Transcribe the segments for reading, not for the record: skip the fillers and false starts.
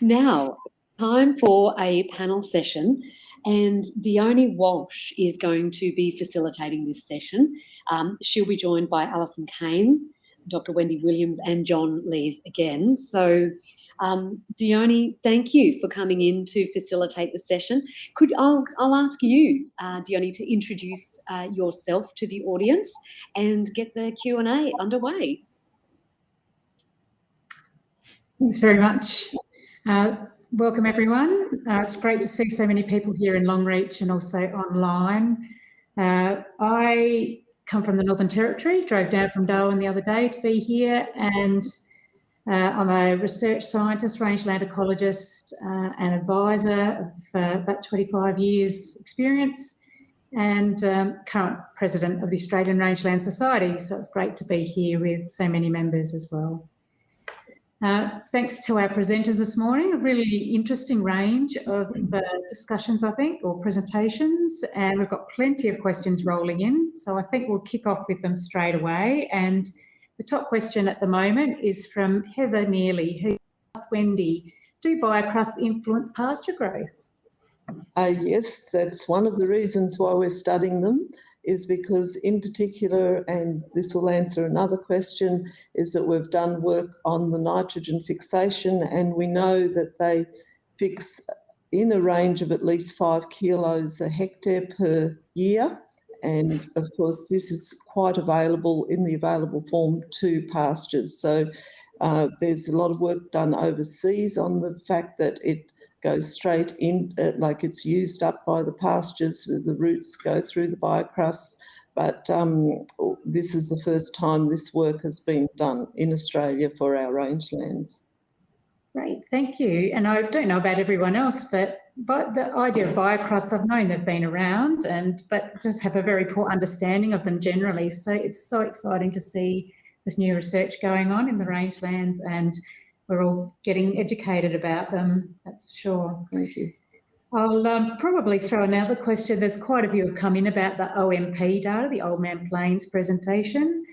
Now, time for a panel session, and Dionne Walsh is going to be facilitating this session. She'll be joined by Alison Kain, Dr. Wendy Williams, and John Leys again. So, Dionne, thank you for coming in to facilitate the session. I'll ask you, Dionne, to introduce yourself to the audience and get the Q&A underway. Thanks very much. Welcome everyone. It's great to see so many people here in Longreach and also online. I come from the Northern Territory, drove down from Darwin the other day to be here, and I'm a research scientist, rangeland ecologist, and advisor of about 25 years experience, and current president of the Australian Rangeland Society. So it's great to be here with so many members as well. Thanks to our presenters this morning, a really interesting range of discussions, I think, or presentations, and we've got plenty of questions rolling in. So I think we'll kick off with them straight away. And the top question at the moment is from Heather Nearly, who asked Wendy, do biocrusts influence pasture growth? Yes, that's one of the reasons why we're studying them, is because in particular, and this will answer another question, is that we've done work on the nitrogen fixation, and we know that they fix in a range of at least 5 kilos a hectare per year. And of course, this is quite available in the available form to pastures. So there's a lot of work done overseas on the fact that it goes straight in, like it's used up by the pastures, where the roots go through the biocrusts. But this is the first time this work has been done in Australia for our rangelands. Great, thank you. And I don't know about everyone else, but the idea of biocrusts, I've known they've been around, but just have a very poor understanding of them generally. So it's so exciting to see this new research going on in the rangelands, and we're all getting educated about them, that's for sure. Thank you. I'll probably throw another question. There's quite a few have come in about the OMP data, the Old Man Plains presentation.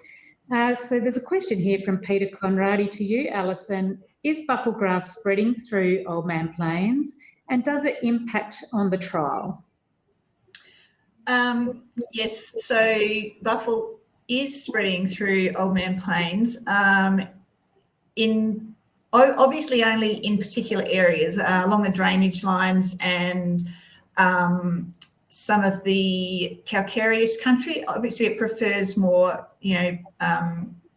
So there's a question here from Peter Conradi to you, Alison. Is buffle grass spreading through Old Man Plains, and does it impact on the trial? Yes, so buffle is spreading through Old Man Plains. Obviously only in particular areas along the drainage lines and some of the calcareous country. Obviously it prefers more,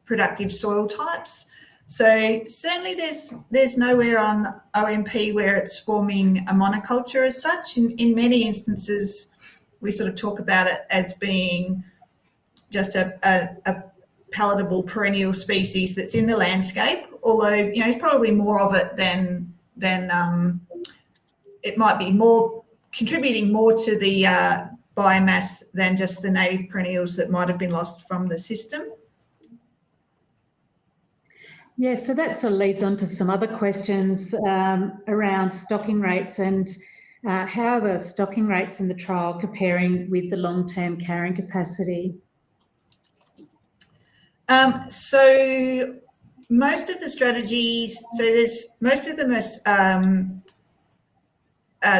productive soil types. So certainly there's nowhere on OMP where it's forming a monoculture as such. In many instances, we sort of talk about it as being just a palatable perennial species that's in the landscape, although probably more of it than it might be more contributing more to the biomass than just the native perennials that might have been lost from the system. Yeah, so that sort of leads on to some other questions around stocking rates and how the stocking rates in the trial comparing with the long-term carrying capacity. So most of the strategies, most of them are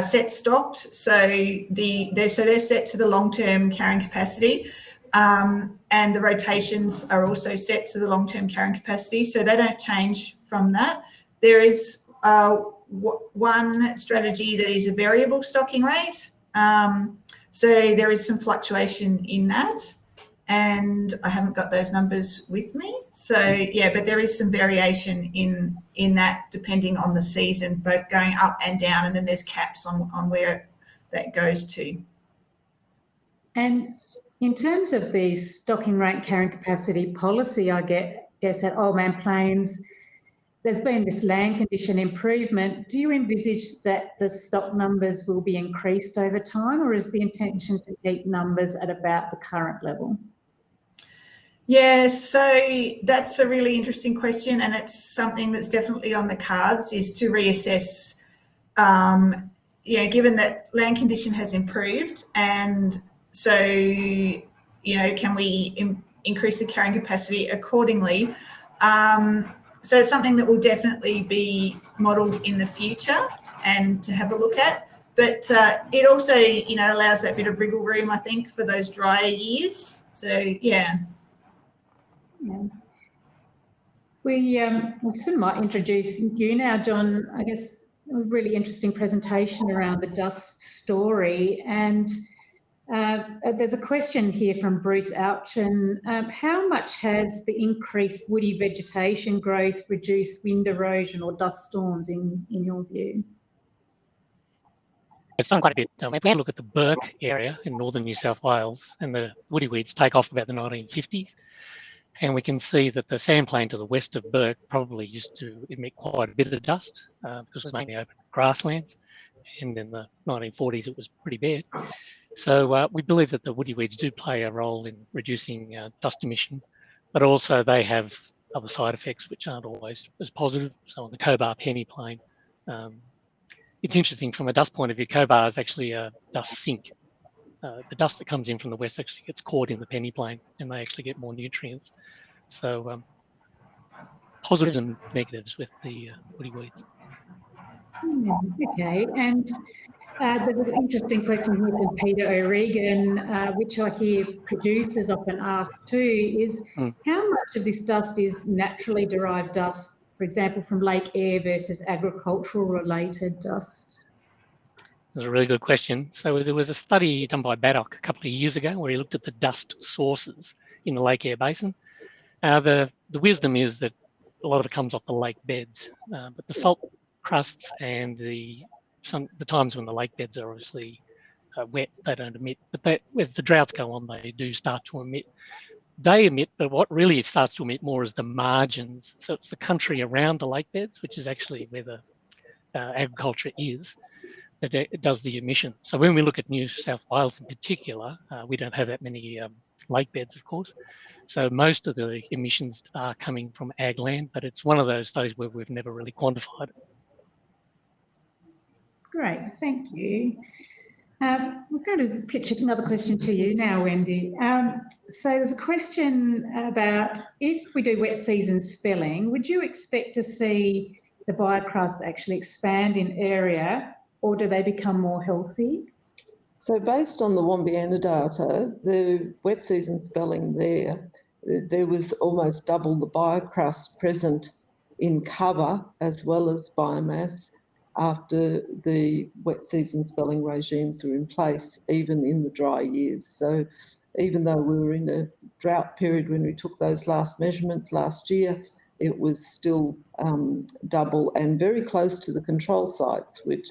set stocked. So they're set to the long-term carrying capacity, and the rotations are also set to the long-term carrying capacity. So they don't change from that. There is one strategy that is a variable stocking rate. So there is some fluctuation in that. And I haven't got those numbers with me. So, yeah, but there is some variation in that depending on the season, both going up and down, and then there's caps on where that goes to. And in terms of the stocking rate carrying capacity policy, I guess at Old Man Plains, there's been this land condition improvement. Do you envisage that the stock numbers will be increased over time, or is the intention to keep numbers at about the current level? Yeah, so that's a really interesting question, and it's something that's definitely on the cards, is to reassess, given that land condition has improved, and so, can we increase the carrying capacity accordingly? so it's something that will definitely be modelled in the future and to have a look at. But it also, allows that bit of wriggle room, I think, for those drier years. So, yeah. We sort of might introduce you now, John. I guess a really interesting presentation around the dust story. And there's a question here from Bruce Ouchin. How much has the increased woody vegetation growth reduced wind erosion or dust storms in your view? It's done quite a bit. If we look at the Burke area in northern New South Wales, and the woody weeds take off about the 1950s, and we can see that the sandplain to the west of Burke probably used to emit quite a bit of dust because it was mainly open grasslands, and in the 1940s it was pretty bare. So we believe that the woody weeds do play a role in reducing dust emission, but also they have other side effects which aren't always as positive. So on the Cobar penny plain, it's interesting from a dust point of view, Cobar is actually a dust sink. The dust that comes in from the west actually gets caught in the penny plain and they actually get more nutrients. So positives and negatives with the woody weeds. Okay, and there's an interesting question here from Peter O'Regan, which I hear producers often ask too, is how much of this dust is naturally derived dust, for example, from lake air versus agricultural related dust? That's a really good question. So there was a study done by Baddock a couple of years ago where he looked at the dust sources in the Lake Eyre Basin. The wisdom is that a lot of it comes off the lake beds, but the salt crusts and the times when the lake beds are obviously wet, they don't emit. But as the droughts go on, they do start to emit. They emit, but what really starts to emit more is the margins. So it's the country around the lake beds, which is actually where the agriculture is, that it does the emission. So when we look at New South Wales in particular, we don't have that many lake beds, of course. So most of the emissions are coming from ag land, but it's one of those studies where we've never really quantified it. Great, thank you. We're going to pitch another question to you now, Wendy. So there's a question about if we do wet season spelling, would you expect to see the biocrusts actually expand in area, or do they become more healthy? So based on the Wombiana data, the wet season spelling there was almost double the biocrust present in cover as well as biomass after the wet season spelling regimes were in place, even in the dry years. So even though we were in a drought period when we took those last measurements last year, it was still double and very close to the control sites, which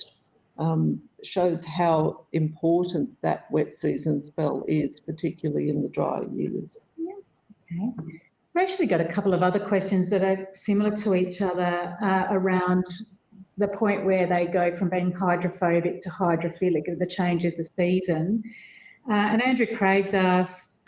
shows how important that wet season spell is, particularly in the dry years. Yeah. Okay. We've actually got a couple of other questions that are similar to each other around the point where they go from being hydrophobic to hydrophilic at the change of the season. And Andrew Craig's asked,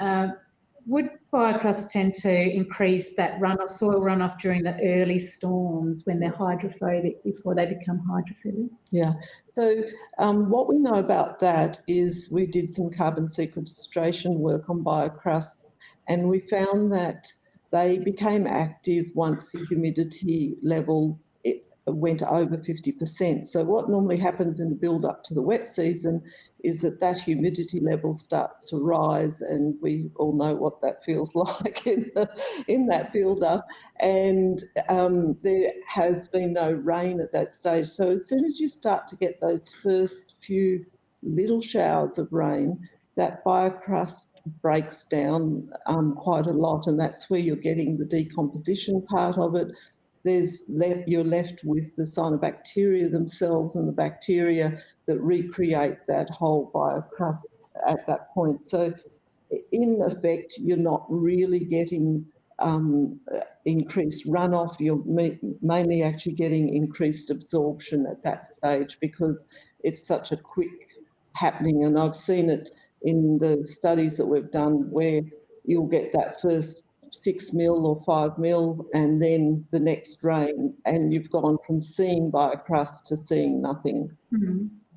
would biocrusts tend to increase that soil runoff during the early storms when they're hydrophobic before they become hydrophilic? Yeah, so what we know about that is we did some carbon sequestration work on biocrusts and we found that they became active once the humidity level went over 50%. So what normally happens in the build up to the wet season is that humidity level starts to rise, and we all know what that feels like in that build up. And there has been no rain at that stage. So as soon as you start to get those first few little showers of rain, that biocrust breaks down quite a lot, and that's where you're getting the decomposition part of it. You're left with the cyanobacteria themselves and the bacteria that recreate that whole biocrust at that point. So in effect, you're not really getting increased runoff. You're mainly actually getting increased absorption at that stage because it's such a quick happening. And I've seen it in the studies that we've done where you'll get that first 6 mil or 5 mil and then the next rain, and you've gone from seeing biocrust to seeing nothing.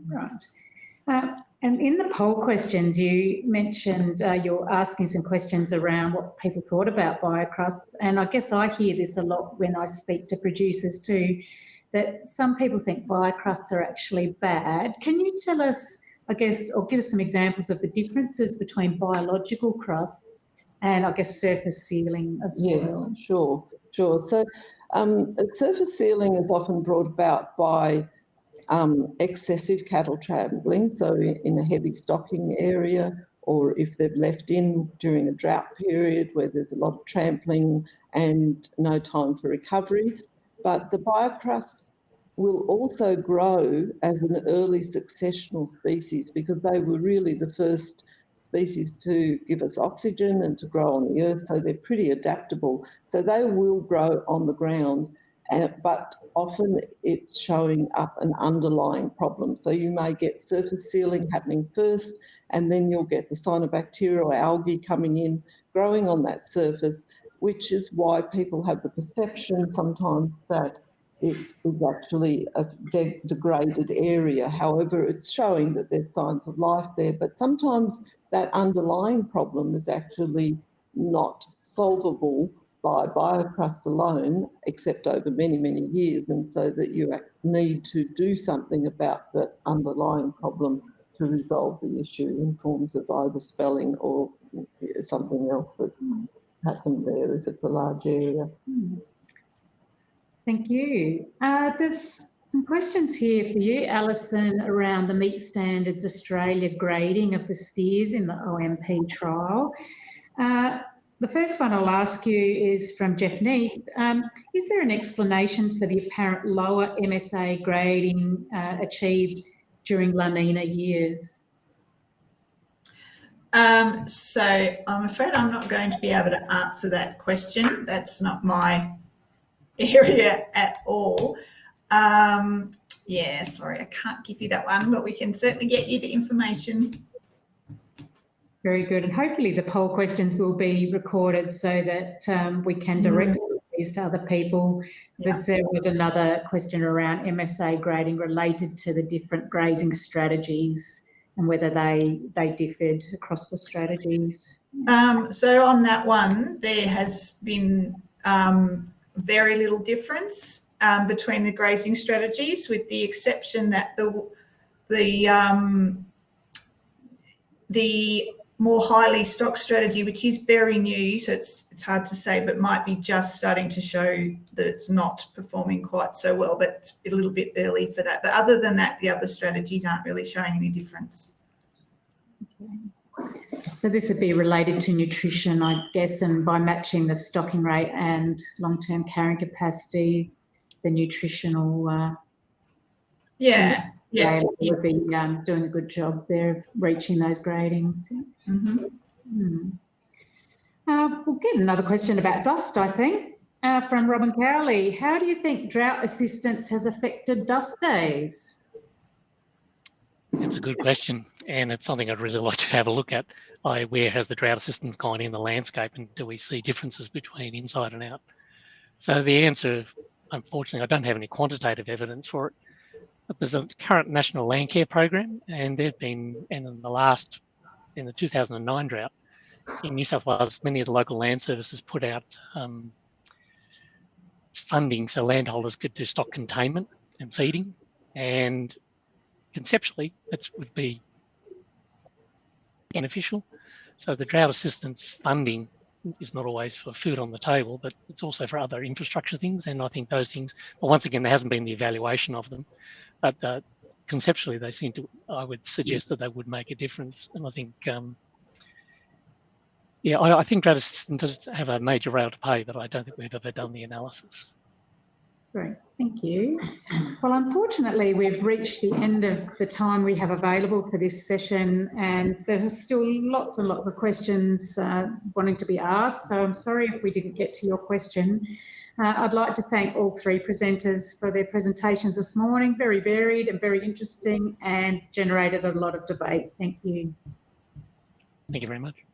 Right. And in the poll questions, you mentioned you're asking some questions around what people thought about biocrusts. And I guess I hear this a lot when I speak to producers too, that some people think biocrusts are actually bad. Can you tell us, I guess, or give us some examples of the differences between biological crusts and, I guess, surface sealing of soil? Yes, sure. So surface sealing is often brought about by excessive cattle trampling, so in a heavy stocking area, or if they've left in during a drought period where there's a lot of trampling and no time for recovery. But the biocrusts will also grow as an early successional species because they were really the first species to give us oxygen and to grow on the earth, so they're pretty adaptable. So they will grow on the ground, but often it's showing up an underlying problem. So you may get surface sealing happening first, and then you'll get the cyanobacteria or algae coming in, growing on that surface, which is why people have the perception sometimes that it is actually a degraded area. However, it's showing that there's signs of life there, but sometimes that underlying problem is actually not solvable by biocrusts alone, except over many, many years, and so that you need to do something about the underlying problem to resolve the issue in forms of either spelling or something else that's happened there if it's a large area. Thank you. There's some questions here for you, Alison, around the Meat Standards Australia grading of the steers in the OMP trial. The first one I'll ask you is from Jeff Neath. Is there an explanation for the apparent lower MSA grading achieved during La Nina years? So I'm afraid I'm not going to be able to answer that question. That's not my area at all. Yeah, sorry, I can't give you that one, but we can certainly get you the information. Very good. And hopefully the poll questions will be recorded so that we can direct these to other people. Because there was another question around MSA grading related to the different grazing strategies and whether they differed across the strategies. So on that one, there has been very little difference between the grazing strategies, with the exception that the more highly stocked strategy, which is very new, so it's hard to say, but might be just starting to show that it's not performing quite so well, but it's a little bit early for that. But other than that, the other strategies aren't really showing any difference. Okay. So this would be related to nutrition, I guess, and by matching the stocking rate and long-term carrying capacity, the nutritional would be doing a good job there of reaching those gradings. We'll get another question about dust, I think, from Robin Cowley. How do you think drought assistance has affected dust days? It's a good question, and it's something I'd really like to have a look at. Where has the drought assistance gone in the landscape, and do we see differences between inside and out? So the answer, unfortunately, I don't have any quantitative evidence for it, but there's a current national land care program, and they've been, and in the 2009 drought in New South Wales, many of the local land services put out funding so landholders could do stock containment and feeding, and conceptually that would be beneficial. So the drought assistance funding is not always for food on the table, but it's also for other infrastructure things, and I think those things, well, once again, there hasn't been the evaluation of them, but conceptually they seem to, I would suggest that they would make a difference. And I think I think drought assistance does have a major role to play, but I don't think we've ever done the analysis. Great, thank you. Well, unfortunately, we've reached the end of the time we have available for this session, and there are still lots and lots of questions wanting to be asked, so I'm sorry if we didn't get to your question. I'd like to thank all three presenters for their presentations this morning, very varied and very interesting, and generated a lot of debate. Thank you. Thank you very much.